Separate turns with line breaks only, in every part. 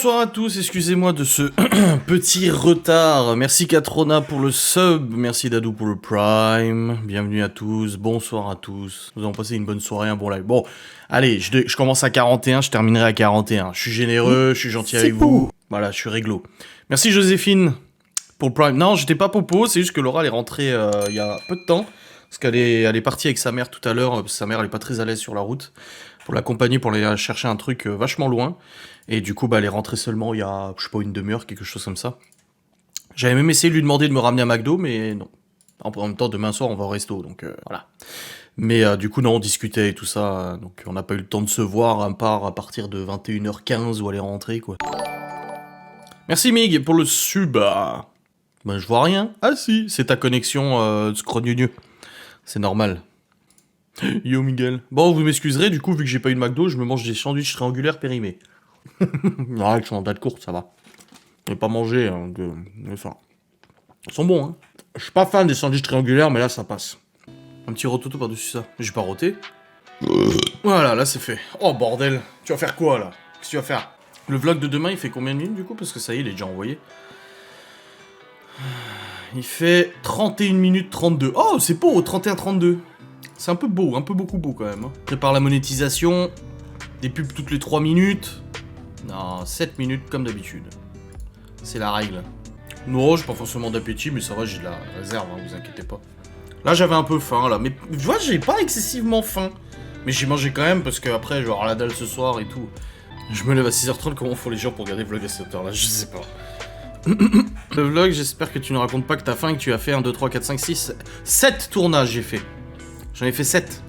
Bonsoir à tous, excusez-moi de ce petit retard. Merci Katrona pour le sub, merci Dadou pour le prime. Bienvenue à tous, bonsoir à tous. Nous avons passé une bonne soirée, un bon live. Bon, allez, je commence à 41, je terminerai à 41. Je suis généreux, je suis gentil avec vous. Voilà, je suis réglo. Merci Joséphine pour le prime. Non, j'étais pas popo, c'est juste que Laura elle est rentrée il y a peu de temps. Parce qu'elle est partie avec sa mère tout à l'heure, parce que sa mère elle est pas très à l'aise sur la route. Pour l'accompagner, pour aller chercher un truc vachement loin. Et du coup, bah, elle est rentrée seulement il y a, je sais pas, une demi-heure, quelque chose comme ça. J'avais même essayé de lui demander de me ramener à McDo, mais non. En même temps, demain soir, on va au resto, donc voilà. Mais du coup, non, on discutait et tout ça, donc on n'a pas eu le temps de se voir, à part à partir de 21h15 où elle est rentrée, quoi. Merci Mig pour le sub. Ben, je vois rien. Ah si, c'est ta connexion scrogneux. C'est normal. Yo Miguel. Bon, vous m'excuserez, du coup, vu que j'ai pas eu de McDo, je me mange des sandwichs triangulaires périmés. Ouais, ils sont en date courte, ça va. J'ai pas mangé, hein, enfin. Ils sont bons, hein. Je suis pas fan des sandwichs triangulaires, mais là, ça passe. Un petit rototo par-dessus ça. J'ai pas roté. Voilà, là, c'est fait. Oh, bordel. Tu vas faire quoi, là? Qu'est-ce que tu vas faire? Le vlog de demain, il fait combien de minutes, du coup? Parce que ça y est, il est déjà envoyé. Il fait 31 minutes 32. Oh, c'est beau, 31-32. C'est un peu beau, un peu beaucoup beau, quand même. Hein. Prépare la monétisation. Des pubs toutes les 3 minutes. Non, 7 minutes comme d'habitude. C'est la règle. Non, j'ai pas forcément d'appétit, mais ça va, j'ai de la réserve, hein, vous inquiétez pas. Là, j'avais un peu faim, là. Mais tu vois, j'ai pas excessivement faim. Mais j'ai mangé quand même, parce qu'après, je vais avoir la dalle ce soir et tout. Je me lève à 6h30, comment font les gens pour regarder le vlog à cette heure-là? Je sais pas. Le vlog, j'espère que tu ne racontes pas que t'as faim et que tu as fait 1, 2, 3, 4, 5, 6... 7 tournages, j'ai fait. J'en ai fait 7.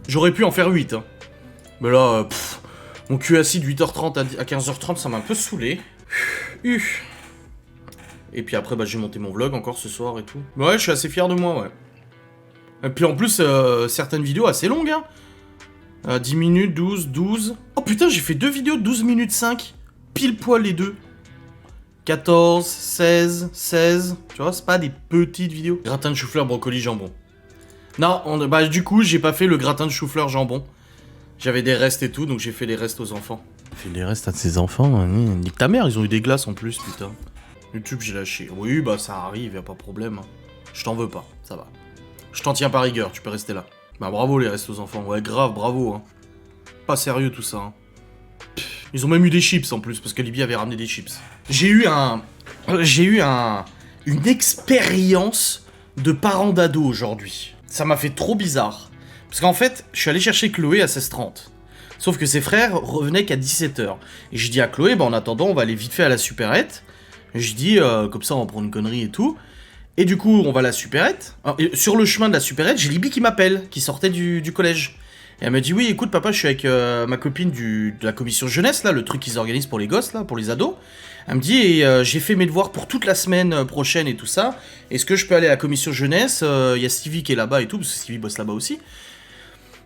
J'aurais pu en faire 8, hein. Mais là, mon cul acide 8h30 à 15h30, ça m'a un peu saoulé. Et puis après, bah, j'ai monté mon vlog encore ce soir et tout. Ouais, je suis assez fier de moi, ouais. Et puis en plus, certaines vidéos assez longues, hein. 10 minutes, 12. Oh putain, j'ai fait 2 vidéos de 12 minutes 5. Pile poil les deux. 14, 16. Tu vois, c'est pas des petites vidéos. Gratin de chou-fleur, brocoli, jambon. Non, bah du coup, j'ai pas fait le gratin de chou-fleur, jambon. J'avais des restes et tout, donc j'ai fait les restes aux enfants. Fait des restes à ses enfants, nique ta mère, ils ont eu des glaces en plus, putain. YouTube, j'ai lâché. Oui, bah ça arrive, y'a pas de problème. Je t'en veux pas, ça va. Je t'en tiens par rigueur, tu peux rester là. Bah bravo les restes aux enfants, ouais grave, bravo. Hein. Pas sérieux tout ça. Hein. Ils ont même eu des chips en plus, parce que Libye avait ramené des chips. J'ai eu une expérience de parent d'ado aujourd'hui. Ça m'a fait trop bizarre. Parce qu'en fait, je suis allé chercher Chloé à 16h30. Sauf que ses frères revenaient qu'à 17h. Et je dis à Chloé, bah en attendant, on va aller vite fait à la supérette. Je dis, comme ça, on va prendre une connerie et tout. Et du coup, on va à la supérette. Et sur le chemin de la supérette, j'ai Libby qui m'appelle, qui sortait du collège. Et elle me dit, oui, écoute, papa, je suis avec ma copine de la commission jeunesse, là, le truc qu'ils organisent pour les gosses, là, pour les ados. Elle me dit, et j'ai fait mes devoirs pour toute la semaine prochaine et tout ça. Est-ce que je peux aller à la commission jeunesse? Il y a Stevie qui est là-bas et tout, parce que Stevie bosse là-bas aussi.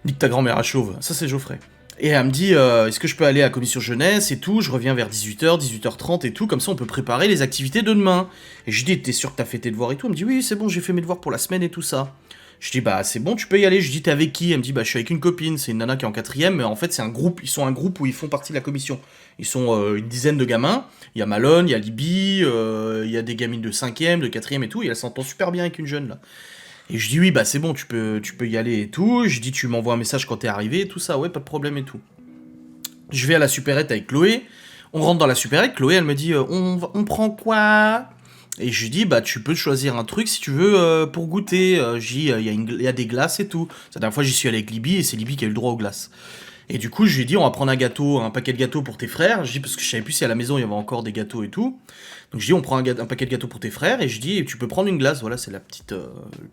Nique ta grand-mère à chauve, ça c'est Geoffrey. Et elle me dit, est-ce que je peux aller à la commission jeunesse et tout? Je reviens vers 18h, 18h30 et tout, comme ça on peut préparer les activités de demain. Et je dis, t'es sûr que t'as fait tes devoirs et tout? Elle me dit, oui, c'est bon, j'ai fait mes devoirs pour la semaine et tout ça. Je dis, bah c'est bon, tu peux y aller. Je dis, t'es avec qui? Elle me dit, bah je suis avec une copine, c'est une nana qui est en 4ème, mais en fait c'est un groupe, ils sont un groupe où ils font partie de la commission. Ils sont une dizaine de gamins, il y a Malone, il y a Libby, il y a des gamines de 5ème, de 4ème et tout, et elle s'entend super bien avec une jeune là. Et je dis oui, bah c'est bon, tu peux y aller et tout. Je dis tu m'envoies un message quand t'es arrivé et tout ça, ouais, pas de problème et tout. Je vais à la supérette avec Chloé. On rentre dans la supérette, Chloé elle me dit on prend quoi? Et je lui dis bah tu peux choisir un truc si tu veux pour goûter. Je dis il y a des glaces et tout. La dernière fois j'y suis allé avec Libby et c'est Libby qui a eu le droit aux glaces. Et du coup je lui ai dit on va prendre un paquet de gâteaux pour tes frères. Je dis parce que je savais plus si à la maison il y avait encore des gâteaux et tout. Donc je dis on prend un paquet de gâteaux pour tes frères et je dis tu peux prendre une glace, voilà c'est la petite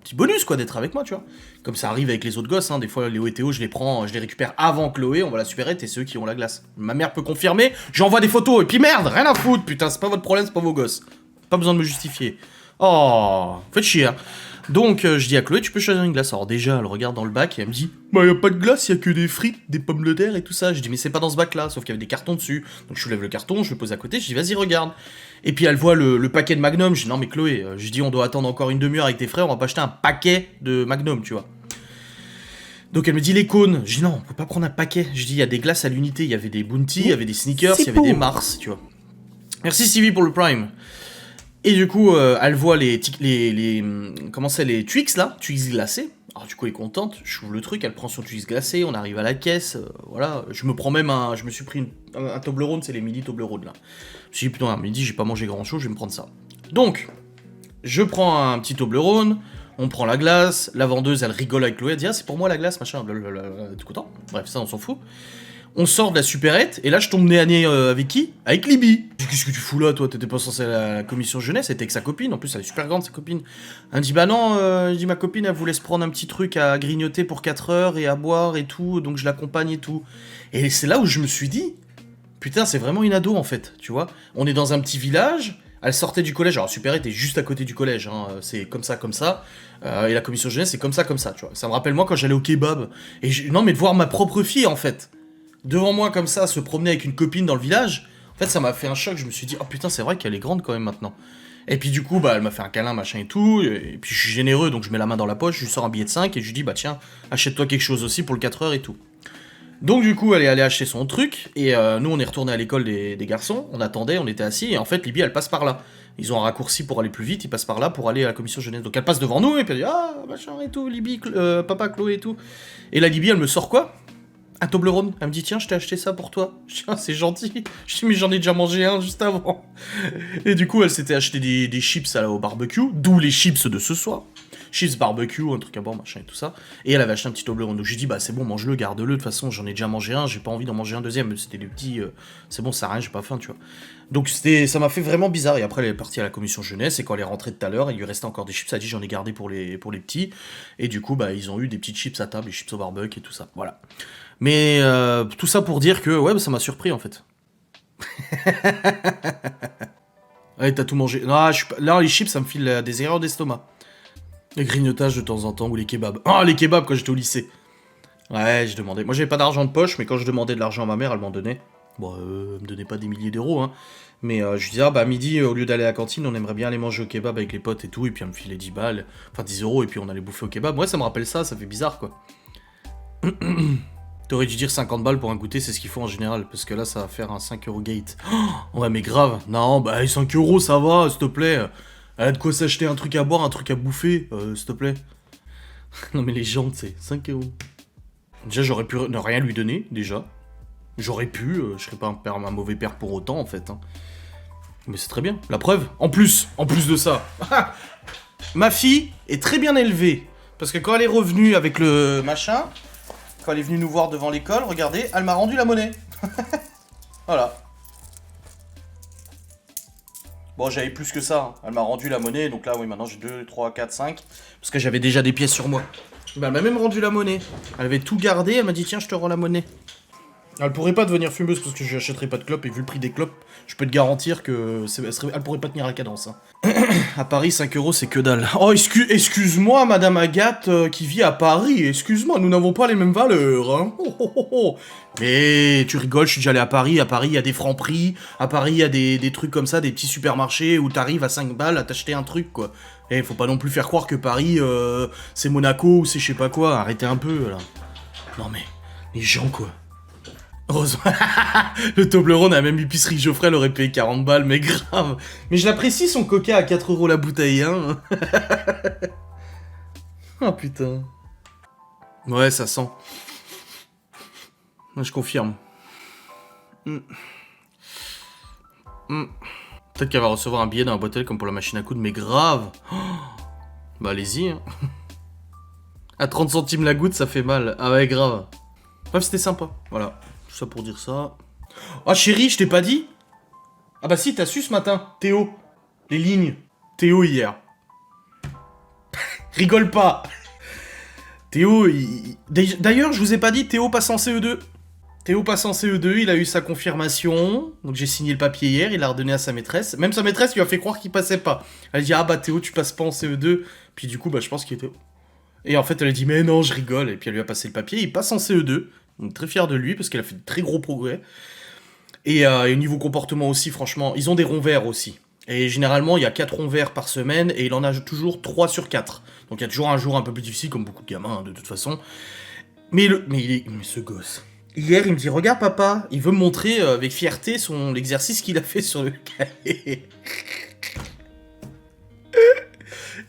petit bonus quoi d'être avec moi tu vois. Comme ça arrive avec les autres gosses, hein. Des fois Léo et Théo je les récupère avant Chloé, on va la supérette et c'est eux qui ont la glace. Ma mère peut confirmer, j'envoie des photos et puis merde, rien à foutre putain, c'est pas votre problème, c'est pas vos gosses. Pas besoin de me justifier. Oh, faites chier hein. Donc je dis à Chloé tu peux choisir une glace. Alors déjà elle regarde dans le bac et elle me dit bah y a pas de glace, y a que des frites, des pommes de terre et tout ça. Je dis mais c'est pas dans ce bac là, sauf qu'il y avait des cartons dessus. Donc je soulève le carton, je le pose à côté, je dis vas-y regarde. Et puis elle voit le paquet de Magnum, je dis non mais Chloé, je dis on doit attendre encore une demi-heure avec tes frères, on va pas acheter un paquet de Magnum tu vois. Donc elle me dit les cônes, je dis non on peut pas prendre un paquet. Je dis il y a des glaces à l'unité, il y avait des Bounty, il y avait des Snickers, il y avait des Mars tu vois. Merci Stevie pour le Prime. Et du coup, elle voit comment c'est, les Twix là, Twix glacés. Alors du coup, elle est contente, j'ouvre le truc, elle prend son Twix glacé, on arrive à la caisse, voilà. Je me suis pris un Toblerone, c'est les midi Toblerone là. Je me suis dit, putain, à midi, j'ai pas mangé grand chose, je vais me prendre ça. Donc, je prends un petit Toblerone, on prend la glace, la vendeuse, elle rigole avec Chloé, elle dit, ah, c'est pour moi la glace, machin, blablabla, tout content. Bref, ça, on s'en fout. On sort de la supérette, et là, je tombe nez à nez avec qui? Avec Libby. Qu'est-ce que tu fous là, toi? T'étais pas censé aller à la commission jeunesse, c'était avec sa copine, en plus, elle est super grande, sa copine. Elle me dit, bah non, je dis, ma copine, elle voulait se prendre un petit truc à grignoter pour 4 heures, et à boire, et tout, donc je l'accompagne et tout. Et c'est là où je me suis dit, putain, c'est vraiment une ado, en fait, tu vois. On est dans un petit village, elle sortait du collège, alors supérette est juste à côté du collège, hein, c'est comme ça, et la commission jeunesse, c'est comme ça, tu vois. Ça me rappelle moi quand j'allais au kebab, non, mais de voir ma propre fille, en fait, devant moi comme ça, se promener avec une copine dans le village, en fait ça m'a fait un choc, je me suis dit, oh putain c'est vrai qu'elle est grande quand même maintenant. Et puis du coup, bah elle m'a fait un câlin, machin et tout, et puis je suis généreux, donc je mets la main dans la poche, je lui sors un billet de 5, et je lui dis, bah tiens, achète-toi quelque chose aussi pour le 4 heures et tout. Donc du coup, elle est allée acheter son truc, et nous on est retourné à l'école des garçons, on attendait, on était assis, et en fait Libby elle passe par là. Ils ont un raccourci pour aller plus vite, ils passent par là pour aller à la commission jeunesse. Donc elle passe devant nous, et puis elle dit, ah machin et tout, Libby, papa, Chloé et tout. Et la Libby elle me sort quoi? Un Toblerone. Elle me dit, tiens, je t'ai acheté ça pour toi. Je dis, ah, c'est gentil. Je dis, mais j'en ai déjà mangé un juste avant. Et du coup, elle s'était acheté des chips au barbecue, d'où les chips de ce soir. Chips barbecue, un truc à boire, machin et tout ça. Et elle avait acheté un petit Toblerone. Donc j'ai dit, bah c'est bon, mange-le, garde-le. De toute façon, j'en ai déjà mangé un, j'ai pas envie d'en manger un deuxième. C'était des petits. C'est bon, ça sert à rien, j'ai pas faim, tu vois. Donc ça m'a fait vraiment bizarre. Et après, elle est partie à la commission jeunesse. Et quand elle est rentrée tout à l'heure, il lui restait encore des chips. Elle a dit, j'en ai gardé pour les petits. Et du coup, bah ils ont eu des petites chips à table, des chips au barbecue et tout ça. Voilà. Mais tout ça pour dire que, ouais, bah, ça m'a surpris, en fait. Ouais, t'as tout mangé. Non, là, les chips, ça me file des erreurs d'estomac. Les grignotages de temps en temps, ou les kebabs. Ah, les kebabs, quand j'étais au lycée. Ouais, je demandais. Moi, j'avais pas d'argent de poche, mais quand je demandais de l'argent à ma mère, elle m'en donnait. Bon, elle me donnait pas des milliers d'euros, hein. Mais je lui disais, ah, bah, à midi, au lieu d'aller à la cantine, on aimerait bien aller manger au kebab avec les potes et tout. Et puis, elle me filait 10 balles. Enfin, 10 euros, et puis on allait bouffer au kebab. Ouais, ça me rappelle ça fait bizarre, quoi. T'aurais dû dire 50 balles pour un goûter, c'est ce qu'il faut en général, parce que là, ça va faire un 5 euro gate. Oh, ouais, mais grave. Non, bah, 5 euros, ça va, s'il te plaît. Elle a de quoi s'acheter un truc à boire, un truc à bouffer, s'il te plaît. Non, mais les gens, tu sais, 5 euros. Déjà, j'aurais pu ne rien lui donner, déjà. J'aurais pu, je serais pas un mauvais père pour autant, en fait. Hein. Mais c'est très bien. La preuve, en plus de ça. Ma fille est très bien élevée. Parce que quand elle est revenue avec le machin... Quand elle est venue nous voir devant l'école, regardez, elle m'a rendu la monnaie. Voilà. Bon, j'avais plus que ça. Hein. Elle m'a rendu la monnaie, donc là, oui, maintenant j'ai 2, 3, 4, 5. Parce que j'avais déjà des pièces sur moi. Bah, elle m'a même rendu la monnaie. Elle avait tout gardé, elle m'a dit, tiens, je te rends la monnaie. Elle pourrait pas devenir fumeuse parce que je lui achèterais pas de clopes, et vu le prix des clopes, je peux te garantir que elle pourrait pas tenir la cadence. Hein. À Paris, 5 euros, c'est que dalle. Oh, excuse-moi, Madame Agathe, qui vit à Paris. Excuse-moi, nous n'avons pas les mêmes valeurs. Hein. Oh, oh, oh, oh. Mais tu rigoles, je suis déjà allé à Paris. À Paris, il y a des francs-prix. À Paris, il y a des trucs comme ça, des petits supermarchés où t'arrives à 5 balles à t'acheter un truc, quoi. Et faut pas non plus faire croire que Paris, c'est Monaco ou c'est je sais pas quoi. Arrêtez un peu, là. Non mais, les gens, quoi. Heureusement, le Toblerone à même épicerie Geoffrey elle aurait payé 40 balles, mais grave. Mais je l'apprécie son coca à 4 euros la bouteille, hein. Oh putain. Ouais, ça sent. Je confirme. Peut-être qu'elle va recevoir un billet dans la boîte comme pour la machine à coudre, mais grave. Oh. Bah allez-y. Hein. À 30 centimes la goutte, ça fait mal. Ah ouais, grave. Bref, c'était sympa. Voilà. Tout ça pour dire ça. Oh chérie, je t'ai pas dit? Ah bah si, t'as su ce matin. Théo. Les lignes. Théo hier. Rigole pas. Théo, d'ailleurs, je vous ai pas dit, Théo passe en CE2. Théo passe en CE2, il a eu sa confirmation. Donc j'ai signé le papier hier, il l'a redonné à sa maîtresse. Même sa maîtresse lui a fait croire qu'il passait pas. Elle a dit, ah bah Théo, tu passes pas en CE2. Puis du coup, bah je pense qu'il était... Et en fait, elle a dit, mais non, je rigole. Et puis elle lui a passé le papier, il passe en CE2. Donc très fier de lui parce qu'il a fait de très gros progrès. Et au niveau comportement aussi, franchement, ils ont des ronds verts aussi. Et généralement, il y a 4 ronds verts par semaine et il en a toujours 3 sur 4. Donc il y a toujours un jour un peu plus difficile, comme beaucoup de gamins, hein, de toute façon. Mais ce gosse, Hier, il me dit, regarde papa, il veut me montrer avec fierté l'exercice qu'il a fait sur le cahier.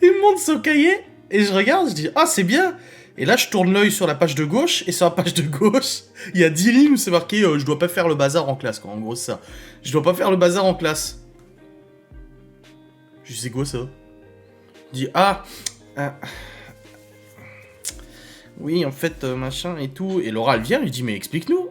Il me montre son cahier, et je regarde, je dis, ah c'est bien. Et là, je tourne l'œil sur la page de gauche, et sur la page de gauche, il y a 10 lignes où c'est marqué, je dois pas faire le bazar en classe, quoi. En gros, c'est ça. Je dois pas faire le bazar en classe. Je sais quoi ça? Il dit, oui, en fait, machin et tout. Et Laura, elle vient, elle dit, mais explique-nous.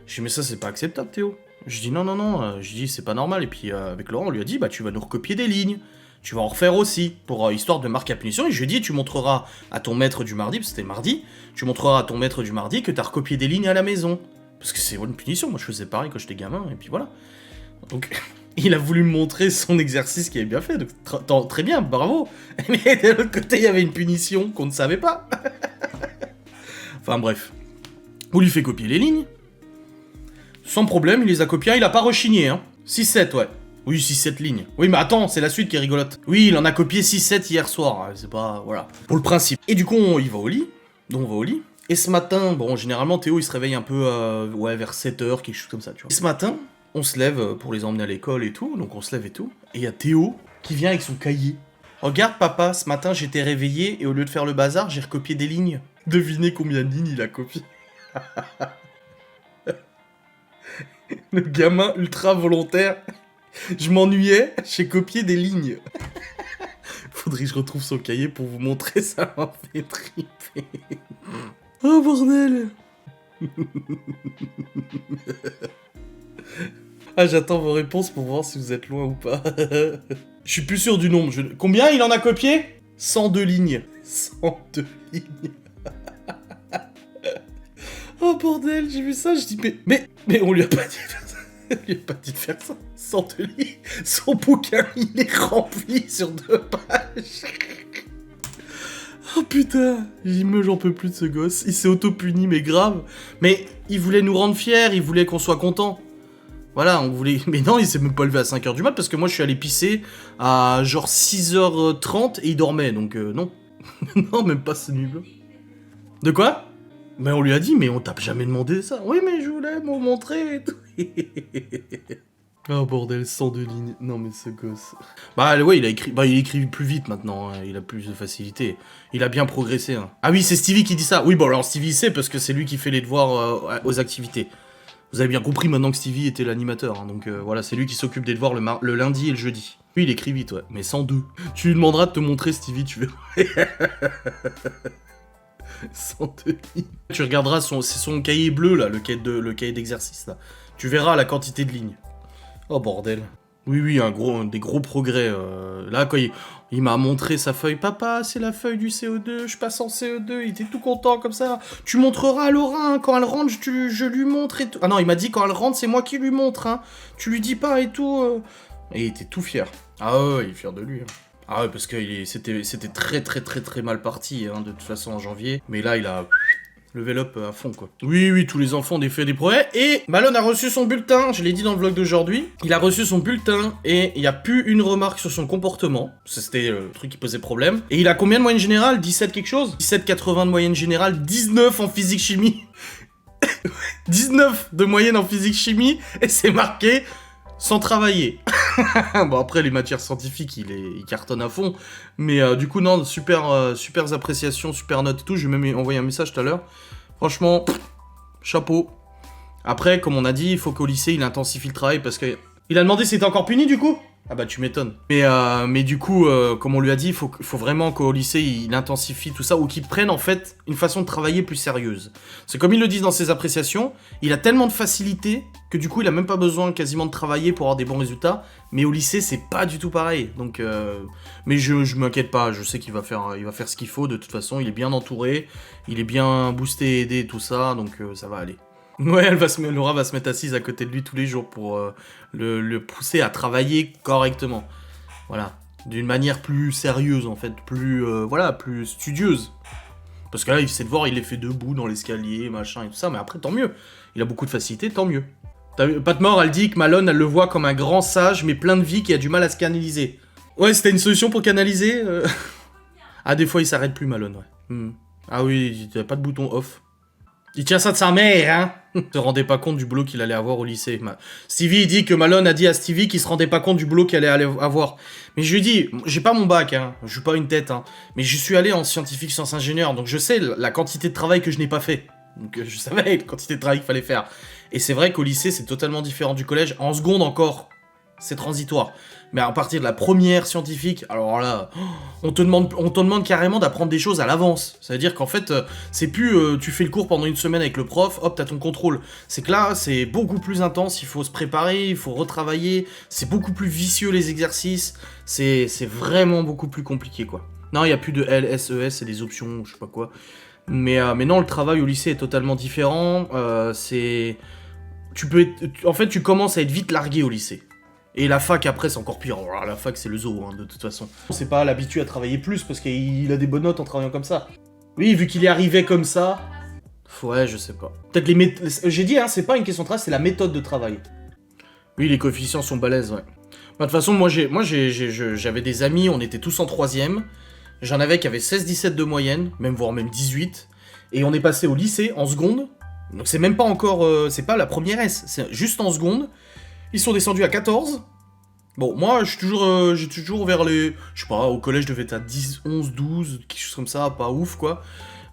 Je dis, mais ça, c'est pas acceptable, Théo. Je dis, non, je dis, c'est pas normal. Et puis, avec Laurent, on lui a dit, bah, tu vas nous recopier des lignes. Tu vas en refaire aussi, pour histoire de marquer à punition. Et je lui ai dit, tu montreras à ton maître du mardi, parce que c'était mardi, tu montreras à ton maître du mardi que t'as recopié des lignes à la maison. Parce que c'est une punition. Moi, je faisais pareil quand j'étais gamin, et puis voilà. Donc, il a voulu me montrer son exercice qu'il avait bien fait. Donc, très bien, bravo. Mais de l'autre côté, il y avait une punition qu'on ne savait pas. Enfin, bref. On lui fait copier les lignes. Sans problème, il les a copiées. Il a pas rechigné, hein. 6-7, ouais. Oui, 6-7 lignes. Oui, mais attends, c'est la suite qui est rigolote. Oui, il en a copié 6-7 hier soir. C'est pas... Voilà. Pour le principe. Et du coup, il va au lit. Donc, on va au lit. Et ce matin, bon, généralement, Théo, il se réveille un peu, ouais, vers 7h, quelque chose comme ça, tu vois. Et ce matin, on se lève pour les emmener à l'école et tout. Donc, on se lève et tout. Et il y a Théo qui vient avec son cahier. Regarde, papa, ce matin, j'étais réveillé et au lieu de faire le bazar, j'ai recopié des lignes. Devinez combien de lignes il a copié. Le gamin ultra volontaire. Je m'ennuyais, j'ai copié des lignes. Faudrait que je retrouve son cahier pour vous montrer, ça m'a fait triper. Oh bordel. Ah, j'attends vos réponses pour voir si vous êtes loin ou pas. Je suis plus sûr du nombre. Combien il en a copié? 102 lignes. 102 lignes. Oh bordel, j'ai vu ça, je dis mais on lui a pas dit de faire ça. On lui a pas dit de faire ça. 102 lignes. Son bouquin, il est rempli sur 2 pages. Oh putain, j'en peux plus de ce gosse. Il s'est auto-puni, mais grave. Mais il voulait nous rendre fiers, il voulait qu'on soit contents. Voilà, on voulait... Mais non, il s'est même pas levé à 5h du mat, parce que moi, je suis allé pisser à genre 6h30 et il dormait, donc non. Non, même pas ce niveau. De quoi? Mais on lui a dit, mais on t'a jamais demandé ça. Oui, mais je voulais me montrer et tout. Oh bordel, 102 lignes. Non mais ce gosse. Bah ouais, il écrit plus vite maintenant, hein. Il a plus de facilité. Il a bien progressé. Hein. Ah oui, c'est Stevie qui dit ça. Oui, bon alors Stevie sait parce que c'est lui qui fait les devoirs aux activités. Vous avez bien compris maintenant que Stevie était l'animateur. Hein. Donc voilà, c'est lui qui s'occupe des devoirs le lundi et le jeudi. Oui, il écrit vite, ouais. Mais 102. Tu lui demanderas de te montrer Stevie, tu verras. 102 lignes. Tu regarderas, c'est son cahier bleu là, le cahier d'exercice là. Tu verras la quantité de lignes. Oh bordel. Oui, des gros progrès. Là, quand il m'a montré sa feuille, papa, c'est la feuille du CO2, je passe en CO2, il était tout content comme ça. Tu montreras à Laura, hein, quand elle rentre, je lui montre et tout. Ah non, il m'a dit quand elle rentre, c'est moi qui lui montre, hein. Tu lui dis pas et tout. Et il était tout fier. Ah ouais, il est fier de lui. Hein. Ah ouais, parce que c'était très mal parti, hein, de toute façon en janvier. Mais là, il a... level up à fond, quoi. Oui, tous les enfants ont fait des progrès. Et Malone a reçu son bulletin, je l'ai dit dans le vlog d'aujourd'hui. Il a reçu son bulletin et il n'y a plus une remarque sur son comportement. C'était le truc qui posait problème. Et il a combien de moyenne générale? 17 quelque chose? 17,80 de moyenne générale, 19 en physique-chimie. 19 de moyenne en physique-chimie et c'est marqué sans travailler. Bon, après, les matières scientifiques, il cartonne à fond. Mais du coup, non, super appréciations, super notes et tout. Je vais même envoyer un message tout à l'heure. Franchement, chapeau. Après, comme on a dit, il faut qu'au lycée, il intensifie le travail parce que... Il a demandé si t'es encore puni, du coup? Ah bah, tu m'étonnes. Mais du coup, comme on lui a dit, il faut vraiment qu'au lycée, il intensifie tout ça ou qu'il prenne, en fait, une façon de travailler plus sérieuse. C'est comme ils le disent dans ses appréciations, il a tellement de facilité que du coup, il a même pas besoin quasiment de travailler pour avoir des bons résultats. Mais au lycée, c'est pas du tout pareil. Donc, mais je m'inquiète pas, je sais qu'il va faire ce qu'il faut. De toute façon, il est bien entouré, il est bien boosté, aidé, tout ça, donc ça va aller. Ouais, Laura va se mettre assise à côté de lui tous les jours pour le pousser à travailler correctement. Voilà, d'une manière plus sérieuse en fait, plus studieuse. Parce que là, il sait de voir, il les fait debout dans l'escalier, machin et tout ça, mais après, tant mieux. Il a beaucoup de facilité, tant mieux. Patmore, elle dit que Malone, elle le voit comme un grand sage, mais plein de vie, qui a du mal à se canaliser. Ouais, c'était une solution pour canaliser Ah, des fois, il s'arrête plus, Malone, ouais. Ah oui, il n'y a pas de bouton off. Il tient ça de sa mère, hein. Se rendait pas compte du boulot qu'il allait avoir au lycée. Stevie, il dit que Malone a dit à Stevie qu'il se rendait pas compte du boulot qu'il allait avoir. Mais je lui dis, j'ai pas mon bac, hein. Je suis pas une tête, hein. Mais je suis allé en scientifique, sciences ingénieurs, donc je sais la quantité de travail que je n'ai pas fait. Donc je savais la quantité de travail qu'il fallait faire. Et c'est vrai qu'au lycée, c'est totalement différent du collège. En seconde encore, c'est transitoire. Mais à partir de la première scientifique, alors là, on te demande carrément d'apprendre des choses à l'avance. Ça veut dire qu'en fait, c'est plus tu fais le cours pendant une semaine avec le prof, hop, t'as ton contrôle. C'est que là, c'est beaucoup plus intense, il faut se préparer, il faut retravailler, c'est beaucoup plus vicieux les exercices, c'est vraiment beaucoup plus compliqué, quoi. Non, il n'y a plus de L, S, E, S, c'est des options, je sais pas quoi. Mais non, le travail au lycée est totalement différent, c'est... En fait, tu commences à être vite largué au lycée. Et la fac, après, c'est encore pire. Alors, la fac, c'est le zoo, hein, de toute façon. On s'est pas l'habitude à travailler plus, parce qu'il a des bonnes notes en travaillant comme ça. Oui, vu qu'il y arrivait comme ça... Ouais, je sais pas. Peut-être les méthodes... J'ai dit, hein, c'est pas une question de travail, c'est la méthode de travail. Oui, les coefficients sont balèzes, ouais. Bah, de toute façon, j'avais des amis, on était tous en 3ème. J'en avais qui avaient 16-17 de moyenne, voire même 18. Et on est passé au lycée, en seconde. Donc c'est même pas encore... c'est pas la première S, c'est juste en seconde. Ils sont descendus à 14. Bon, moi, j'ai toujours vers les... Je sais pas, au collège, je devais être à 10, 11, 12, quelque chose comme ça, pas ouf, quoi.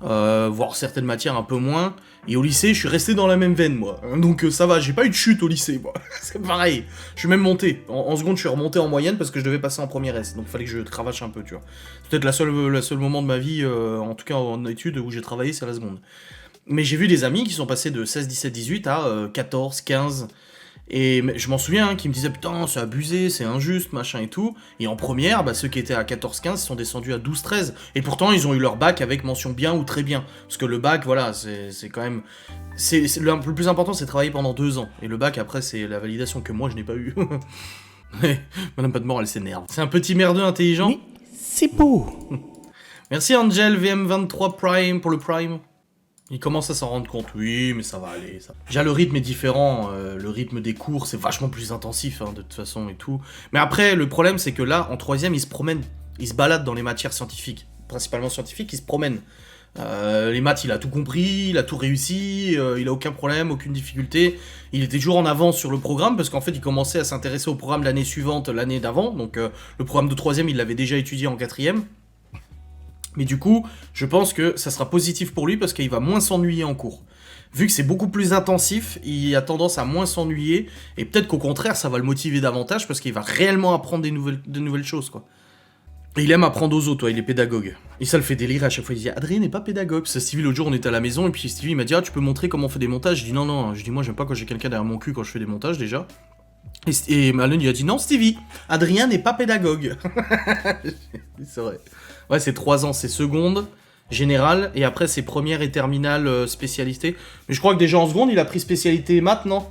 Voire certaines matières un peu moins. Et au lycée, je suis resté dans la même veine, moi. Donc ça va, j'ai pas eu de chute au lycée, moi. C'est pareil. Je suis même monté. En seconde, je suis remonté en moyenne parce que je devais passer en première S. Donc fallait que je cravache un peu, tu vois. C'est peut-être la seule moment de ma vie, en tout cas en études, où j'ai travaillé, c'est la seconde. Mais j'ai vu des amis qui sont passés de 16, 17, 18 à 14, 15... Et je m'en souviens, hein, qui me disaient putain, c'est abusé, c'est injuste, machin et tout. Et en première, bah, ceux qui étaient à 14-15 sont descendus à 12-13. Et pourtant, ils ont eu leur bac avec mention bien ou très bien. Parce que le bac, voilà, c'est quand même... le plus important, c'est de travailler pendant 2 ans. Et le bac, après, c'est la validation que moi, je n'ai pas eu. Madame Padmore, elle s'énerve. C'est un petit merdeux intelligent.
Mais c'est beau.
Merci Angel VM23 Prime pour le Prime. Il commence à s'en rendre compte, oui, mais ça va aller. Ça. Déjà, le rythme est différent, le rythme des cours, c'est vachement plus intensif, hein, de toute façon, et tout. Mais après, le problème, c'est que là, en 3ème, il se promène, il se balade dans les matières scientifiques, principalement scientifiques, il se promène. Les maths, il a tout compris, il a tout réussi, il a aucun problème, aucune difficulté. Il était toujours en avance sur le programme, parce qu'en fait, il commençait à s'intéresser au programme l'année suivante, l'année d'avant. Donc, le programme de 3ème, il l'avait déjà étudié en 4ème. Mais du coup, je pense que ça sera positif pour lui parce qu'il va moins s'ennuyer en cours. Vu que c'est beaucoup plus intensif, il a tendance à moins s'ennuyer, et peut-être qu'au contraire, ça va le motiver davantage parce qu'il va réellement apprendre de nouvelles choses, quoi. Et il aime apprendre aux autres, il est pédagogue. Et ça le fait délirer à chaque fois, il dit « Adrien n'est pas pédagogue ». Parce que Stevie, l'autre jour, on était à la maison, et puis Stevie, il m'a dit « Ah, tu peux montrer comment on fait des montages ?» Je dis « Non, non, je dis moi, j'aime pas quand j'ai quelqu'un derrière mon cul quand je fais des montages, déjà. » Et Malone, il a dit « Non, Stevie, Adrien n'est pas pédagogue. » C'est vrai. Ouais, c'est 3 ans, c'est seconde, générale, et après c'est première et terminale spécialité. Mais je crois que déjà en seconde, il a pris spécialité maths, non?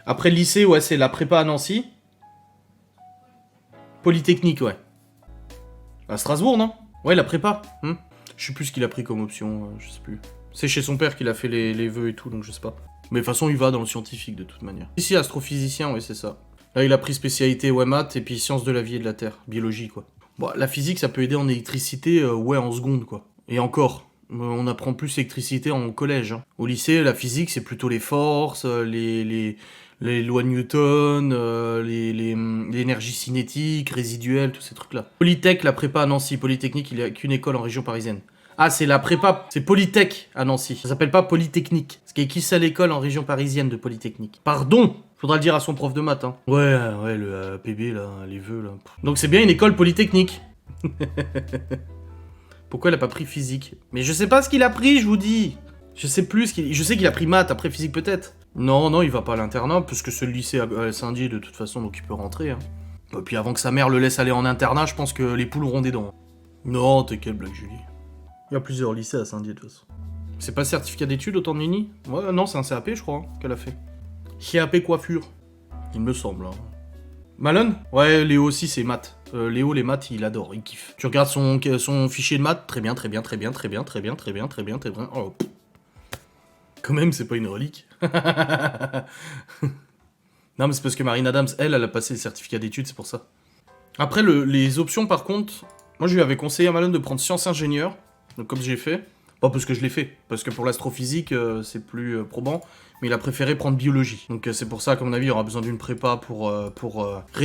Après le lycée, ouais, c'est la prépa à Nancy. Polytechnique, ouais. À Strasbourg, non? Ouais, la prépa. Je sais plus ce qu'il a pris comme option, je sais plus. C'est chez son père qu'il a fait les vœux et tout, donc je sais pas. Mais de toute façon, il va dans le scientifique, de toute manière. Ici, astrophysicien, ouais, c'est ça. Là, il a pris spécialité, ouais, maths, et puis sciences de la vie et de la terre. Biologie, quoi. Bon, la physique, ça peut aider en électricité, ouais, en seconde, quoi. Et encore, on apprend plus l'électricité en collège. Hein. Au lycée, la physique, c'est plutôt les forces, les lois de Newton, l'énergie cinétique, résiduelle, tous ces trucs-là. Polytech, la prépa à Nancy. Polytechnique, il n'y a qu'une école en région parisienne. Ah, c'est la prépa, c'est Polytech à Nancy. Ça s'appelle pas Polytechnique. Parce qu'il y a qu'une seule école en région parisienne de Polytechnique. Pardon! Faudra le dire à son prof de maths, hein. Ouais, le PB, là, les vœux, là. Donc c'est bien une école polytechnique. Pourquoi elle a pas pris physique? Mais je sais pas ce qu'il a pris, je vous dis. Je sais plus ce qu'il... Je sais qu'il a pris maths, après physique peut-être. Non, il va pas à l'internat, parce que c'est le lycée à Saint-Dié de toute façon, donc il peut rentrer, hein. Et puis avant que sa mère le laisse aller en internat, je pense que les poules auront des dents. Non, t'es quelle blague, Julie. Il y a plusieurs lycées à Saint-Dié, de toute façon. C'est pas certificat d'études, autant de Nini? Ouais, non, c'est un CAP, je crois, hein, qu'elle a fait. CAP coiffure. Il me semble. Hein. Malone? Ouais, Léo aussi, c'est maths. Léo, les maths, il adore, il kiffe. Tu regardes son fichier de maths, très bien. Oh. Quand même, c'est pas une relique. Non, mais c'est parce que Marine Adams, elle a passé le certificat d'études, c'est pour ça. Après, les options, par contre, moi, je lui avais conseillé à Malone de prendre sciences ingénieurs, donc comme j'ai fait. Pas parce que je l'ai fait, parce que pour l'astrophysique, c'est plus probant, mais il a préféré prendre biologie. Donc c'est pour ça qu'à mon avis, il aura besoin d'une prépa pour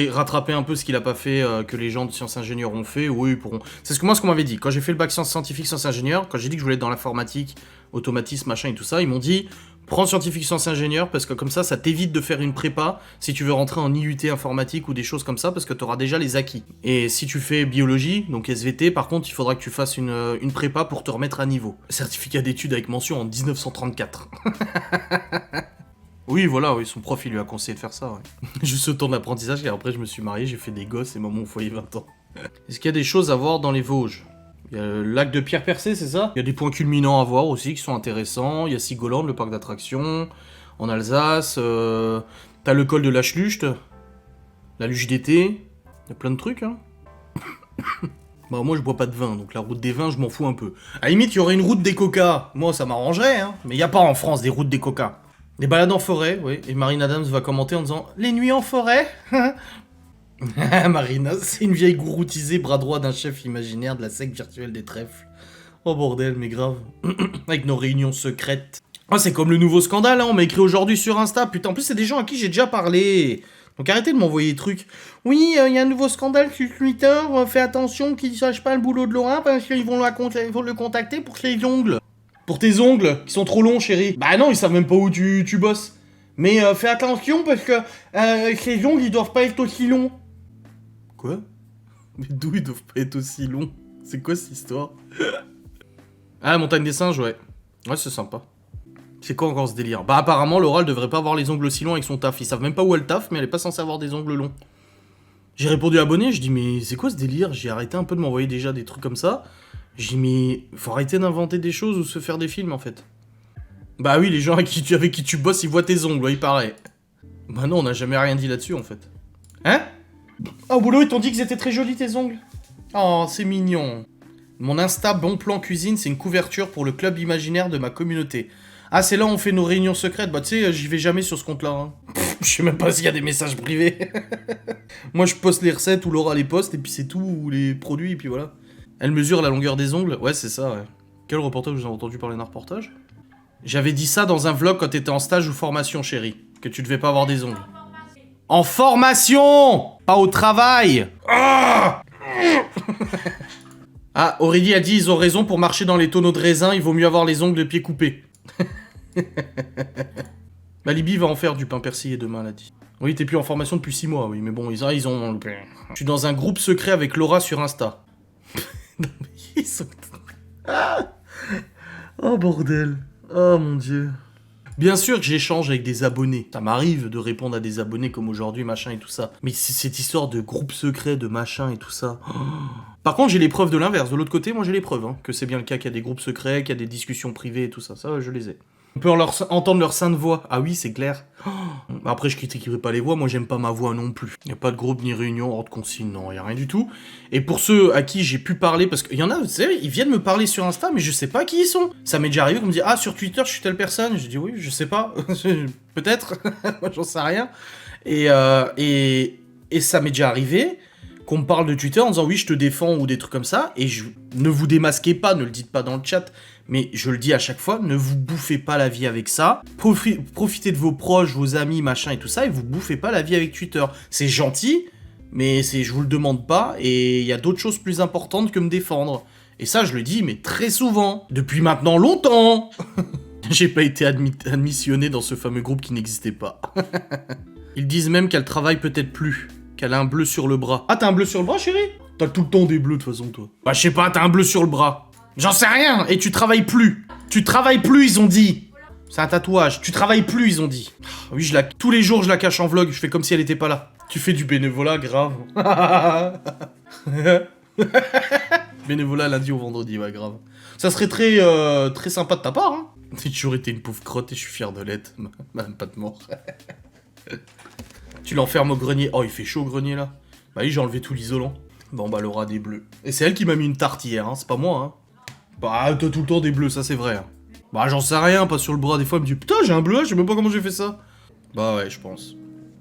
rattraper un peu ce qu'il a pas fait, que les gens de sciences ingénieurs ont fait, ou eux, ils pourront... C'est ce qu'on m'avait dit. Quand j'ai fait le bac sciences scientifiques, sciences ingénieurs, quand j'ai dit que je voulais être dans l'informatique, automatisme, machin et tout ça, ils m'ont dit... Prends scientifique sciences ingénieurs parce que comme ça t'évite de faire une prépa si tu veux rentrer en IUT informatique ou des choses comme ça parce que t'auras déjà les acquis. Et si tu fais biologie, donc SVT, par contre il faudra que tu fasses une prépa pour te remettre à niveau. Certificat d'études avec mention en 1934. Oui voilà, oui, son prof il lui a conseillé de faire ça, ouais. Juste au temps de l'apprentissage et après je me suis marié, j'ai fait des gosses et maman au foyer 20 ans. Est-ce qu'il y a des choses à voir dans les Vosges ? Il y a le lac de Pierre Percé, c'est ça ? Il y a des points culminants à voir aussi qui sont intéressants. Il y a Sigolande, le parc d'attractions. En Alsace, t'as le col de la Schlucht, la luge d'été. Il y a plein de trucs, hein. Bah moi je bois pas de vin, donc la route des vins je m'en fous un peu. À la limite, il y aurait une route des coca. Moi ça m'arrangerait, hein. Mais il y a pas en France des routes des coca. Des balades en forêt, oui. Et Marine Adams va commenter en disant « Les nuits en forêt ?» Marina, c'est une vieille gouroutisée bras droit d'un chef imaginaire de la secte virtuelle des trèfles. Oh bordel, mais grave. Avec nos réunions secrètes. Ah, c'est comme le nouveau scandale, hein, on m'a écrit aujourd'hui sur Insta. Putain, en plus, c'est des gens à qui j'ai déjà parlé. Donc arrêtez de m'envoyer des trucs. Oui, il y a un nouveau scandale sur Twitter. Fais attention qu'ils ne sachent pas le boulot de Laura parce qu'ils vont le contacter pour ses ongles. Pour tes ongles, qui sont trop longs, chérie. Bah non, ils savent même pas où tu bosses. Mais fais attention parce que ces ongles, ils doivent pas être aussi longs. Quoi ? Mais d'où ils doivent pas être aussi longs ? C'est quoi cette histoire ? Ah, la montagne des singes, ouais. Ouais, c'est sympa. C'est quoi encore ce délire ? Bah apparemment, Laura, elle devrait pas avoir les ongles aussi longs avec son taf. Ils savent même pas où elle taffe, mais elle est pas censée avoir des ongles longs. J'ai répondu abonné, je dis mais c'est quoi ce délire ? J'ai arrêté un peu de m'envoyer déjà des trucs comme ça. J'ai dit mais faut arrêter d'inventer des choses ou se faire des films en fait. Bah oui, les gens avec qui tu bosses, ils voient tes ongles, ouais, il paraît. Bah non, on n'a jamais rien dit là-dessus en fait. Hein ? Ah, au boulot, ils t'ont dit qu'ils étaient très jolis tes ongles. Oh, c'est mignon. Mon Insta Bon Plan Cuisine, c'est une couverture pour le club imaginaire de ma communauté. Ah, c'est là où on fait nos réunions secrètes. Bah, tu sais, j'y vais jamais sur ce compte-là. Hein. Je sais même pas s'il y a des messages privés. Moi, je poste les recettes ou Laura les poste, et puis c'est tout, ou les produits, et puis voilà. Elle mesure la longueur des ongles. Ouais, c'est ça, ouais. Quel reportage vous avez entendu parler d'un reportage ? J'avais dit ça dans un vlog quand t'étais en stage ou formation, chérie. Que tu devais pas avoir des ongles. En formation ! Pas au travail. Ah, ah, Aurélie a dit ils ont raison, pour marcher dans les tonneaux de raisin, il vaut mieux avoir les ongles de pied coupés. Bah Libye va en faire du pain persillé demain, elle a dit. Oui, t'es plus en formation depuis 6 mois, oui, mais bon, ils ont loupé. Je suis dans un groupe secret avec Laura sur Insta. Non mais ils sont... Ah, oh bordel. Oh mon dieu. Bien sûr que j'échange avec des abonnés. Ça m'arrive de répondre à des abonnés comme aujourd'hui, machin et tout ça. Mais cette histoire de groupe secret, de machin et tout ça... Oh. Par contre, j'ai les preuves de l'inverse. De l'autre côté, moi j'ai les preuves. Hein, que c'est bien le cas, qu'il y a des groupes secrets, qu'il y a des discussions privées et tout ça. Ça, je les ai. On peut entendre leur sainte voix. Ah oui, c'est clair. Oh. Après, je critiquerai pas les voix. Moi, j'aime pas ma voix non plus. Y a pas de groupe ni réunion hors de consigne. Non, y a rien du tout. Et pour ceux à qui j'ai pu parler, parce qu'il y en a, vous savez, ils viennent me parler sur Insta, mais je sais pas qui ils sont. Ça m'est déjà arrivé qu'on me dit ah sur Twitter, je suis telle personne. Je dis oui, je sais pas. Peut-être. Moi, j'en sais rien. Et ça m'est déjà arrivé qu'on me parle de Twitter en disant oui, je te défends ou des trucs comme ça. Et ne vous démasquez pas, ne le dites pas dans le chat. Mais je le dis à chaque fois, ne vous bouffez pas la vie avec ça. Profitez de vos proches, vos amis, machin et tout ça, et vous bouffez pas la vie avec Twitter. C'est gentil, mais je vous le demande pas, et il y a d'autres choses plus importantes que me défendre. Et ça, je le dis, mais très souvent. Depuis maintenant longtemps. J'ai pas été admissionné dans ce fameux groupe qui n'existait pas. Ils disent même qu'elle travaille peut-être plus. Qu'elle a un bleu sur le bras. Ah, t'as un bleu sur le bras, chérie ? T'as tout le temps des bleus, de toute façon, toi. Bah, je sais pas, t'as un bleu sur le bras. J'en sais rien. Et tu travailles plus. Tu travailles plus, ils ont dit. C'est un tatouage. Tu travailles plus, ils ont dit. Oui, tous les jours, je la cache en vlog. Je fais comme si elle était pas là. Tu fais du bénévolat, grave. Bénévolat lundi au vendredi, ouais, grave. Ça serait très sympa de ta part, hein. J'ai toujours été une pauvre crotte et je suis fier de l'être. Madame pas de mort. Tu l'enfermes au grenier. Oh, il fait chaud au grenier, là. Bah oui, j'ai enlevé tout l'isolant. Bon, bah, Laura des bleus. Et c'est elle qui m'a mis une tarte hier, hein. C'est pas moi, hein. Bah, t'as tout le temps des bleus, ça c'est vrai. Hein. Bah, j'en sais rien, pas sur le bras. Des fois, elle me dit putain, j'ai un bleu, je sais même pas comment j'ai fait ça. Bah, ouais, je pense.